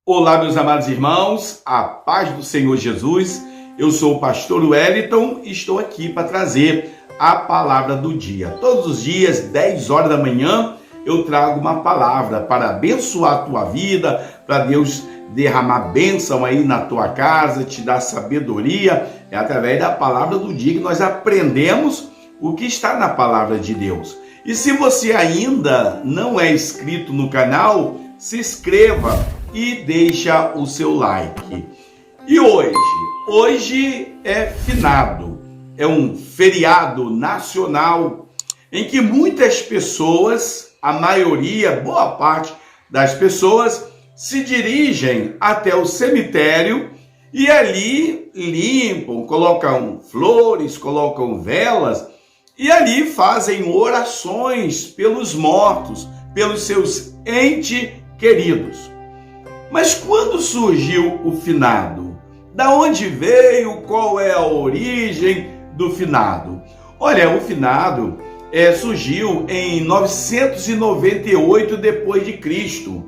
Olá, meus amados irmãos, a paz do Senhor Jesus. Eu sou o pastor Wellington e estou aqui para trazer a palavra do dia. Todos os dias, 10 horas da manhã, eu trago uma palavra para abençoar a tua vida, para Deus derramar bênção aí na tua casa, te dar sabedoria. É através da palavra do dia que nós aprendemos o que está na palavra de Deus. E se você ainda não é inscrito no canal, se inscreva e deixa o seu like. E hoje é finado, é um feriado nacional em que muitas pessoas, a maioria, boa parte das pessoas, se dirigem até o cemitério e ali limpam, colocam flores, colocam velas e ali fazem orações pelos mortos, pelos seus entes queridos. Mas quando surgiu o finado? Da onde veio? Qual é a origem do finado? Olha, o finado surgiu em 998 depois de Cristo,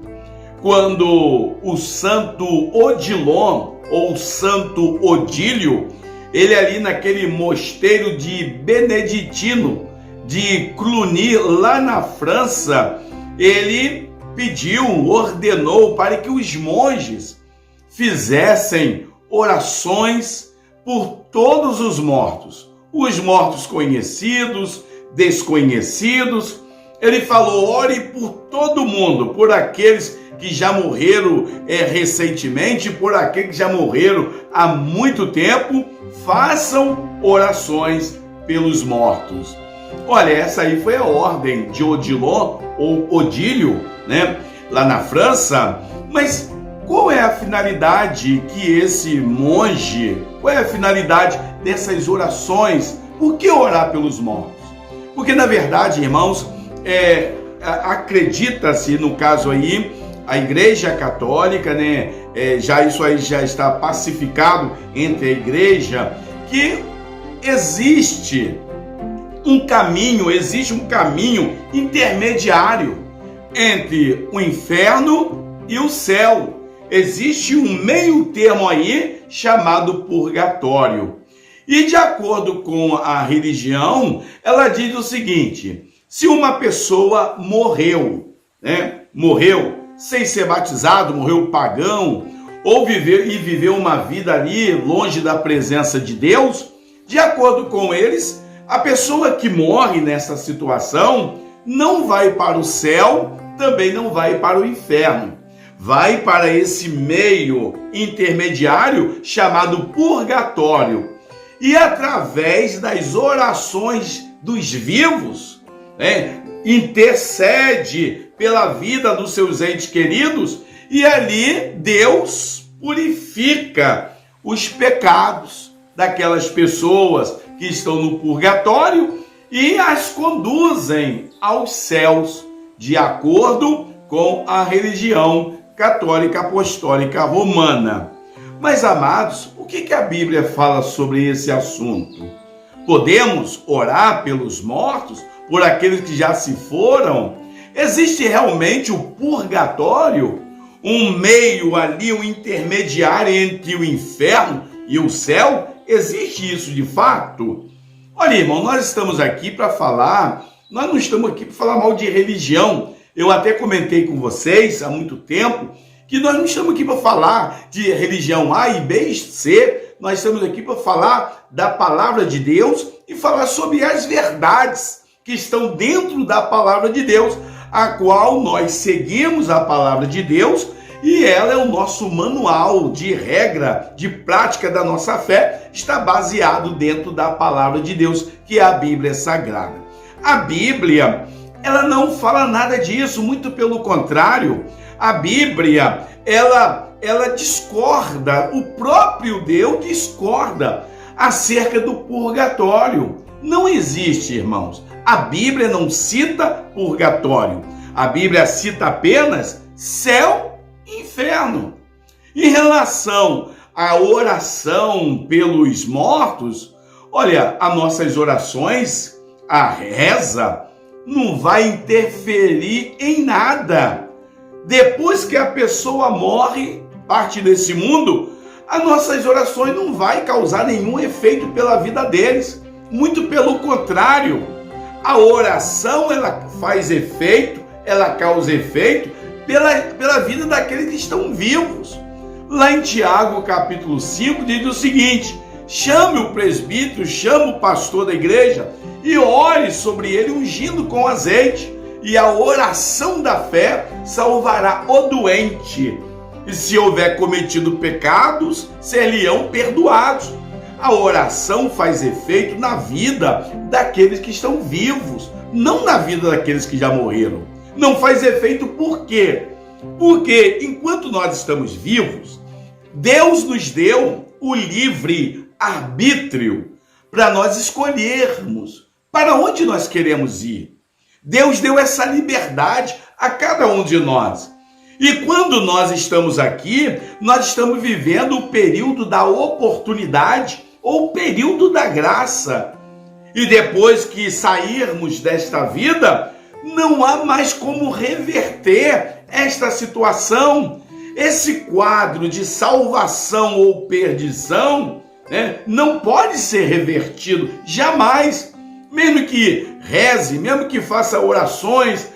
quando o Santo Odilon ou Santo Odílio, ele ali naquele mosteiro de Beneditino de Cluny, lá na França, ele ordenou para que os monges fizessem orações por todos os mortos conhecidos, desconhecidos. Ele falou: ore por todo mundo, por aqueles que já morreram recentemente, por aqueles que já morreram há muito tempo, façam orações pelos mortos. Olha, essa aí foi a ordem de Odilon ou Odílio, né, lá na França. Mas qual é a finalidade qual é a finalidade dessas orações? Por que orar pelos mortos? Porque, na verdade, irmãos, acredita-se, no caso aí, a Igreja Católica, né, isso aí já está pacificado entre a Igreja, que existe um caminho intermediário entre o inferno e o céu. Existe um meio termo aí chamado purgatório. E de acordo com a religião, ela diz o seguinte: se uma pessoa morreu sem ser batizado, morreu pagão, ou viveu uma vida ali longe da presença de Deus, de acordo com eles, a pessoa que morre nessa situação não vai para o céu, também não vai para o inferno. Vai para esse meio intermediário chamado purgatório. E através das orações dos vivos, intercede pela vida dos seus entes queridos, e ali Deus purifica os pecados daquelas pessoas que estão no purgatório e as conduzem aos céus, de acordo com a religião católica apostólica romana. Mas, amados, o que a Bíblia fala sobre esse assunto? Podemos orar pelos mortos, por aqueles que já se foram? Existe realmente o purgatório? Um meio ali, um intermediário entre o inferno e o céu? Existe isso de fato? Olha, irmão, nós estamos aqui para falar, nós não estamos aqui para falar mal de religião. Eu até comentei com vocês há muito tempo que nós não estamos aqui para falar de religião A e B e C. Nós estamos aqui para falar da palavra de Deus e falar sobre as verdades que estão dentro da palavra de Deus, a qual nós seguimos a palavra de Deus, e ela é o nosso manual de regra, de prática da nossa fé, está baseado dentro da palavra de Deus, que é a Bíblia Sagrada. A Bíblia, ela não fala nada disso, muito pelo contrário. A Bíblia, ela discorda, o próprio Deus discorda acerca do purgatório. Não existe, irmãos. A Bíblia não cita purgatório. A Bíblia cita apenas céu e inferno. Em relação à oração pelos mortos, olha, as nossas orações, a reza, não vai interferir em nada. Depois que a pessoa morre, parte desse mundo, as nossas orações não vai causar nenhum efeito pela vida deles. Muito pelo contrário, a oração ela faz efeito, ela causa efeito pela vida daqueles que estão vivos. Lá em Tiago, capítulo 5, diz o seguinte: chame o presbítero, chame o pastor da igreja e ore sobre ele ungindo com azeite, e a oração da fé salvará o doente. E se houver cometido pecados, ser-lhe-ão perdoados. A oração faz efeito na vida daqueles que estão vivos, não na vida daqueles que já morreram. Não faz efeito por quê? Porque enquanto nós estamos vivos, Deus nos deu o livre arbítrio para nós escolhermos para onde nós queremos ir. Deus deu essa liberdade a cada um de nós. E quando nós estamos aqui, nós estamos vivendo o período da oportunidade ou o período da graça. E depois que sairmos desta vida, não há mais como reverter esta situação. Esse quadro de salvação ou perdição, não pode ser revertido, jamais. Mesmo que reze, mesmo que faça orações,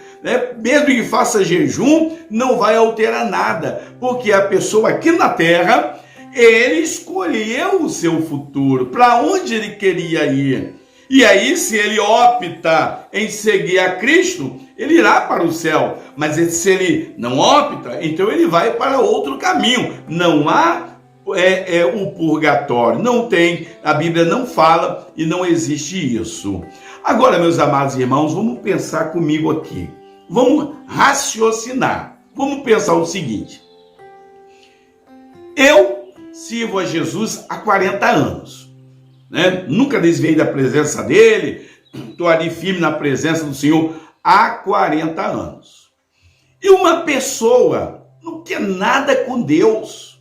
mesmo que faça jejum, não vai alterar nada, porque a pessoa aqui na terra, ele escolheu o seu futuro, para onde ele queria ir. E aí, se ele opta em seguir a Cristo, ele irá para o céu. Mas se ele não opta, então ele vai para outro caminho. Não há o purgatório, não tem, a Bíblia não fala e não existe isso. Agora, meus amados irmãos, vamos pensar comigo aqui. Vamos raciocinar. Vamos pensar o seguinte: eu sirvo a Jesus há 40 anos. Nunca desviei da presença dele, estou ali firme na presença do Senhor há 40 anos. E uma pessoa não quer nada com Deus.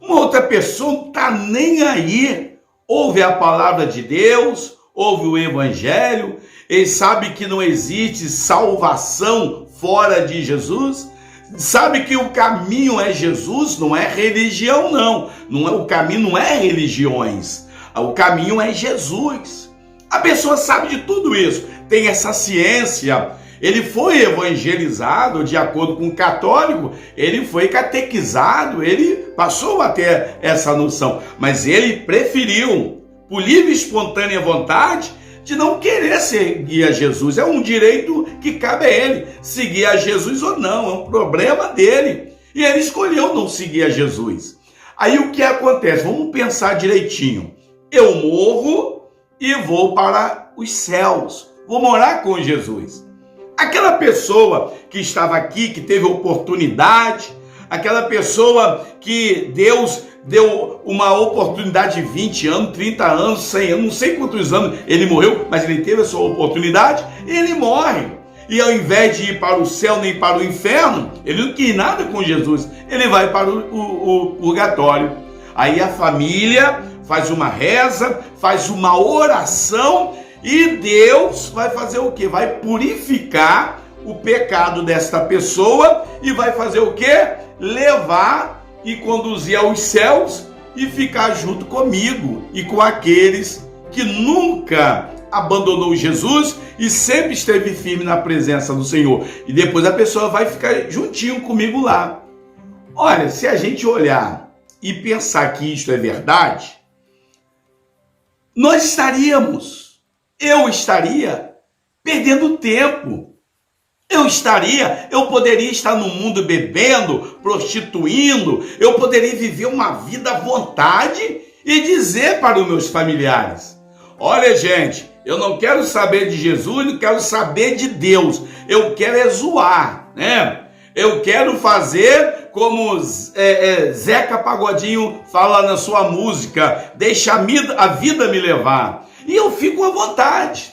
Uma outra pessoa não está nem aí. Ouve a palavra de Deus, ouve o evangelho, ele sabe que não existe salvação fora de Jesus, sabe que o caminho é Jesus, não é religião não. O caminho não é religiões. O caminho é Jesus. A pessoa sabe de tudo isso, tem essa ciência. Ele foi evangelizado, de acordo com o católico, ele foi catequizado, ele passou a ter essa noção. Mas ele preferiu, por livre e espontânea vontade, de não querer seguir a Jesus. É um direito que cabe a ele, seguir a Jesus ou não, é um problema dele. E ele escolheu não seguir a Jesus. Aí o que acontece? Vamos pensar direitinho. Eu morro e vou para os céus. Vou morar com Jesus. Aquela pessoa que estava aqui, que teve oportunidade, aquela pessoa que Deus deu uma oportunidade de 20 anos, 30 anos, 100 anos, não sei quantos anos ele morreu, mas ele teve a sua oportunidade e ele morre. E ao invés de ir para o céu nem para o inferno, ele não quis nada com Jesus, ele vai para o purgatório. Aí a família faz uma reza, faz uma oração e Deus vai fazer o quê? Vai purificar o pecado desta pessoa e vai fazer o quê? Levar e conduzir aos céus e ficar junto comigo e com aqueles que nunca abandonou Jesus e sempre esteve firme na presença do Senhor. E depois a pessoa vai ficar juntinho comigo lá. Olha, se a gente olhar e pensar que isto é verdade, eu estaria perdendo tempo. Eu poderia estar no mundo bebendo, prostituindo, eu poderia viver uma vida à vontade e dizer para os meus familiares: olha, gente, eu não quero saber de Jesus, não quero saber de Deus, eu quero zoar, Eu quero fazer como Zeca Pagodinho fala na sua música, deixa a vida me levar. E eu fico à vontade,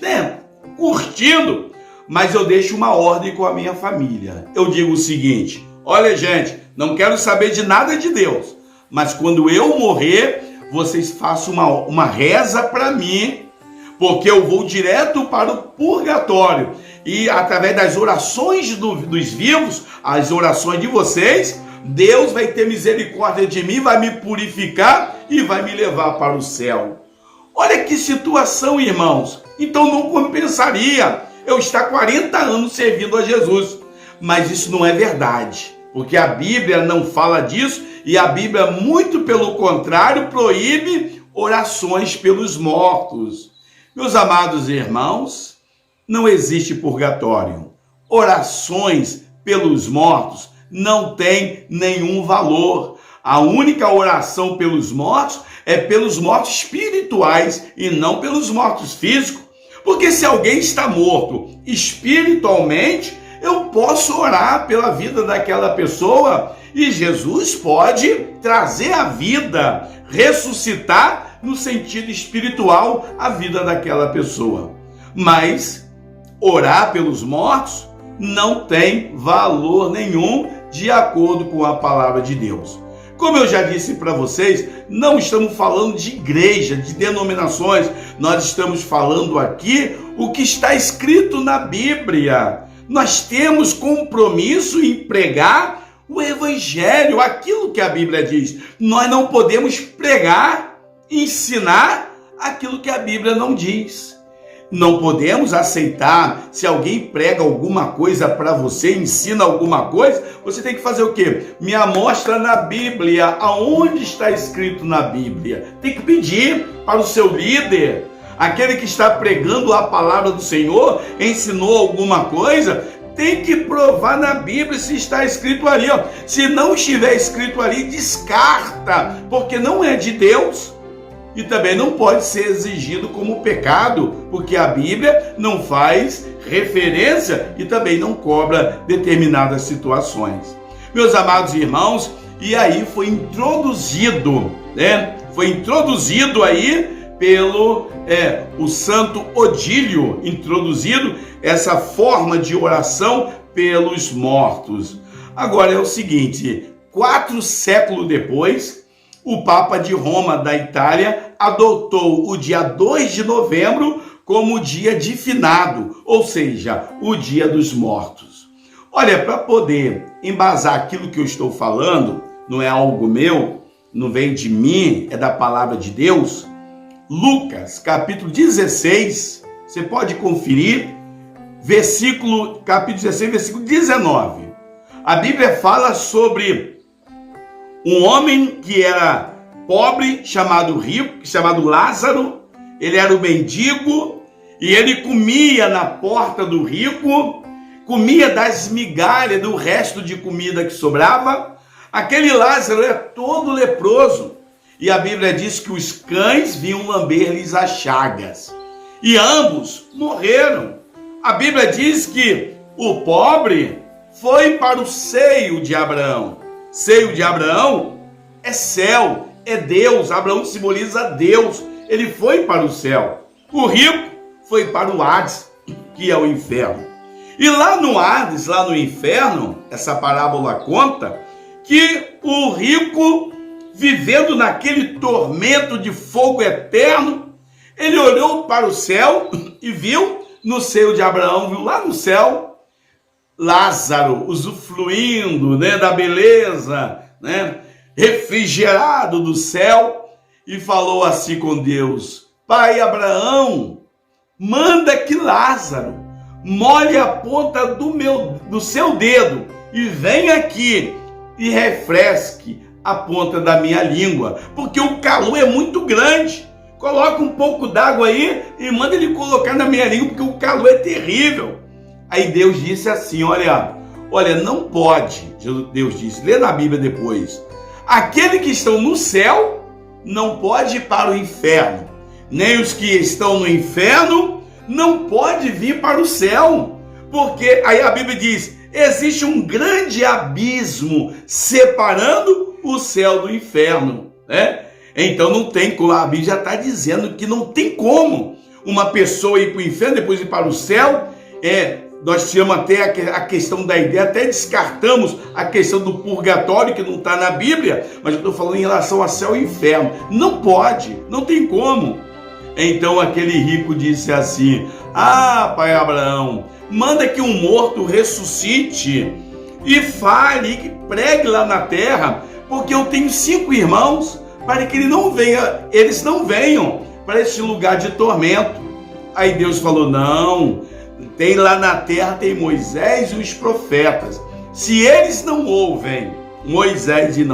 curtindo, mas eu deixo uma ordem com a minha família. Eu digo o seguinte: olha, gente, não quero saber de nada de Deus, mas quando eu morrer, vocês façam uma reza para mim, porque eu vou direto para o purgatório. E através das orações dos vivos, as orações de vocês, Deus vai ter misericórdia de mim, vai me purificar e vai me levar para o céu. Olha que situação, irmãos. Então não compensaria eu estar 40 anos servindo a Jesus. Mas isso não é verdade, porque a Bíblia não fala disso e a Bíblia, muito pelo contrário, proíbe orações pelos mortos. Meus amados irmãos, não existe purgatório. Orações pelos mortos não tem nenhum valor. A única oração pelos mortos é pelos mortos espirituais e não pelos mortos físicos. Porque se alguém está morto espiritualmente, eu posso orar pela vida daquela pessoa e Jesus pode trazer a vida, ressuscitar no sentido espiritual a vida daquela pessoa. Mas orar pelos mortos não tem valor nenhum de acordo com a palavra de Deus. Como eu já disse para vocês, não estamos falando de igreja, de denominações, nós estamos falando aqui o que está escrito na Bíblia. Nós temos compromisso em pregar o Evangelho, aquilo que a Bíblia diz. Nós não podemos pregar, ensinar aquilo que a Bíblia não diz. Não podemos aceitar, se alguém prega alguma coisa para você, ensina alguma coisa, você tem que fazer o quê? Me mostra na Bíblia, aonde está escrito na Bíblia. Tem que pedir para o seu líder, aquele que está pregando a palavra do Senhor, ensinou alguma coisa, tem que provar na Bíblia se está escrito ali. Se não estiver escrito ali, descarta, porque não é de Deus. E também não pode ser exigido como pecado, porque a Bíblia não faz referência e também não cobra determinadas situações. Meus amados irmãos, e aí foi introduzido, né? Foi introduzido aí pelo o Santo Odílio, introduzido essa forma de oração pelos mortos. Agora é o seguinte, 4 séculos depois, o Papa de Roma, da Itália, adotou o dia 2 de novembro como dia de finado, ou seja, o dia dos mortos. Olha, para poder embasar aquilo que eu estou falando, não é algo meu, não vem de mim, é da palavra de Deus. Lucas, capítulo 16, você pode conferir, capítulo 16, versículo 19. A Bíblia fala sobre um homem que era pobre, chamado rico, chamado Lázaro. Ele era um mendigo e ele comia na porta do rico, comia das migalhas, do resto de comida que sobrava. Aquele Lázaro é todo leproso e a Bíblia diz que os cães vinham lamber-lhes as chagas e ambos morreram. A Bíblia diz que o pobre foi para o seio de Abraão. Seio de Abraão é céu, é Deus. Abraão simboliza Deus. Ele foi para o céu. O rico foi para o Hades, que é o inferno. E lá no Hades, lá no inferno, essa parábola conta que o rico, vivendo naquele tormento de fogo eterno, ele olhou para o céu e viu no seio de Abraão, viu lá no céu, Lázaro usufruindo, né, da beleza, né, refrigerado do céu, e falou assim com Deus: Pai Abraão, manda que Lázaro molhe a ponta do seu dedo e venha aqui e refresque a ponta da minha língua, porque o calor é muito grande. Coloca um pouco d'água aí e manda ele colocar na minha língua, porque o calor é terrível. Aí Deus disse assim, olha, não pode, Deus disse, lê na Bíblia depois, aquele que estão no céu não pode ir para o inferno, nem os que estão no inferno não pode vir para o céu, porque aí a Bíblia diz, existe um grande abismo separando o céu do inferno, né? Então não tem como, a Bíblia já está dizendo que não tem como uma pessoa ir para o inferno, depois ir para o céu. Nós tiramos até a questão da ideia, até descartamos a questão do purgatório, que não está na Bíblia, mas eu estou falando em relação a céu e inferno. Não pode, não tem como. Então aquele rico disse assim: ah, pai Abraão, manda que um morto ressuscite e fale, que pregue lá na terra, porque eu tenho 5 irmãos, para que eles não venham para este lugar de tormento. Aí Deus falou: não, tem lá na terra, tem Moisés e os profetas. Se eles não ouvem Moisés e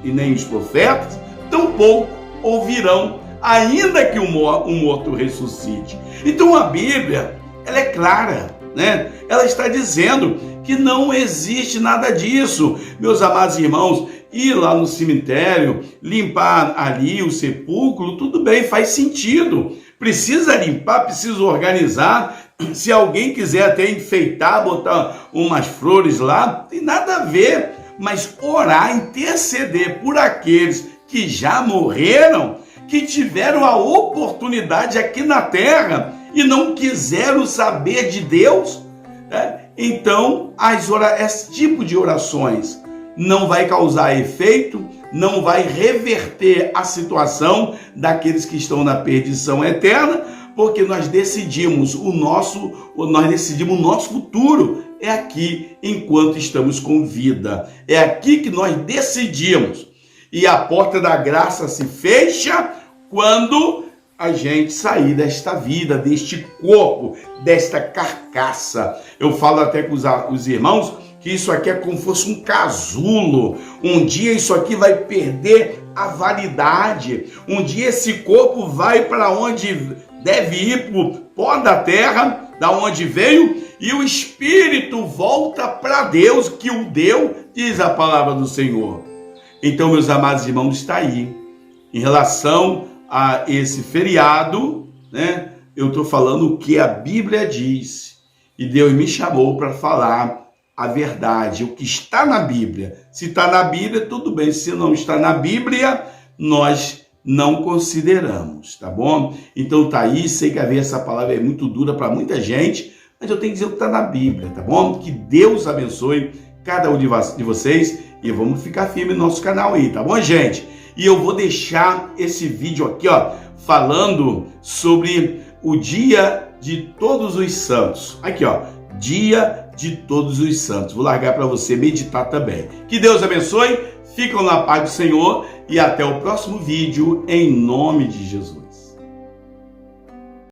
nem os profetas, tampouco ouvirão, ainda que o morto ressuscite. Então a Bíblia, ela é clara, né? Ela está dizendo que não existe nada disso. Meus amados irmãos, ir lá no cemitério, limpar ali o sepulcro, tudo bem, faz sentido. Precisa limpar, precisa organizar. Se alguém quiser até enfeitar, botar umas flores lá, não tem nada a ver. Mas orar, interceder por aqueles que já morreram, que tiveram a oportunidade aqui na terra e não quiseram saber de Deus, né? Então, esse tipo de orações não vai causar efeito, não vai reverter a situação daqueles que estão na perdição eterna, porque nós decidimos o nosso futuro é aqui enquanto estamos com vida. É aqui que nós decidimos. E a porta da graça se fecha quando a gente sair desta vida, deste corpo, desta carcaça. Eu falo até com os irmãos que isso aqui é como se fosse um casulo. Um dia isso aqui vai perder a validade. Um dia esse corpo vai para onde deve ir, para o pó da terra, da onde veio, e o espírito volta para Deus, que o deu, diz a palavra do Senhor. Então, meus amados irmãos, está aí. Em relação a esse feriado, né? Eu estou falando o que a Bíblia diz. E Deus me chamou para falar a verdade, o que está na Bíblia. Se está na Bíblia, tudo bem. Se não está na Bíblia, nós não consideramos, tá bom? Então tá aí, sei que essa palavra é muito dura para muita gente, mas eu tenho que dizer o que está na Bíblia, tá bom? Que Deus abençoe cada um de vocês e vamos ficar firme no nosso canal aí, tá bom, gente? E eu vou deixar esse vídeo aqui, ó, falando sobre o Dia de Todos os Santos. Aqui, ó, Dia de Todos os Santos. Vou largar para você meditar também. Que Deus abençoe, ficam na paz do Senhor e até o próximo vídeo, em nome de Jesus.